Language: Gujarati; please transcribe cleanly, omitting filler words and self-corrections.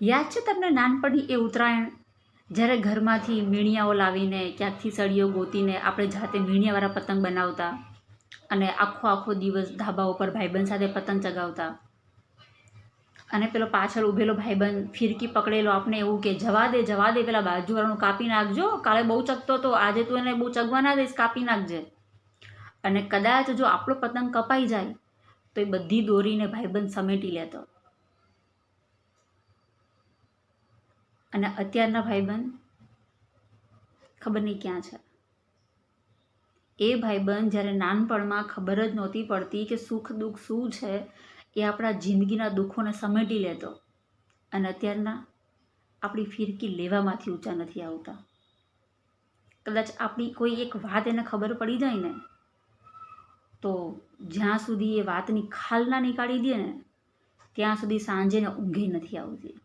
યાદ છે તમને નાનપણની એ ઉત્તરાયણ, જ્યારે ઘરમાંથી મીણિયાઓ લાવીને ક્યાંકથી સળીઓ ગોતીને આપણે જાતે મીણિયાવાળા પતંગ બનાવતા અને આખો આખો દિવસ ધાબા ઉપર ભાઈબંધ સાથે પતંગ ચગાવતા, અને પેલો પાછળ ઊભેલો ભાઈબંધ ફિરકી પકડેલો આપણે એવું કે જવા દે પેલા બાજુવાળાનું કાપી નાખજો, કાલે બહુ ચગતો હતો, આજે તું એને બહુ ચગવા ના દઈશ, કાપી નાખજે. અને કદાચ જો આપણો પતંગ કપાઈ જાય તો એ બધી દોરીને ભાઈબંધ સમેટી લેતો. અને અત્યારના ભાઈબંધ ખબર નહીં ક્યાં છે. એ ભાઈબંધ જ્યારે નાનપણમાં ખબર જ નહોતી પડતી કે સુખ દુઃખ શું છે, એ આપણા જિંદગીના દુઃખોને સમેટી લેતો, અને અત્યારના આપણી ફિરકી લેવામાંથી ઊંચા નથી આવતા. કદાચ આપણી કોઈ એક વાત એને ખબર પડી જાય ને તો જ્યાં સુધી એ વાતની ખાલ ના નીકાળી દે ને ત્યાં સુધી સાંજે ને ઊંઘે નથી આવતી.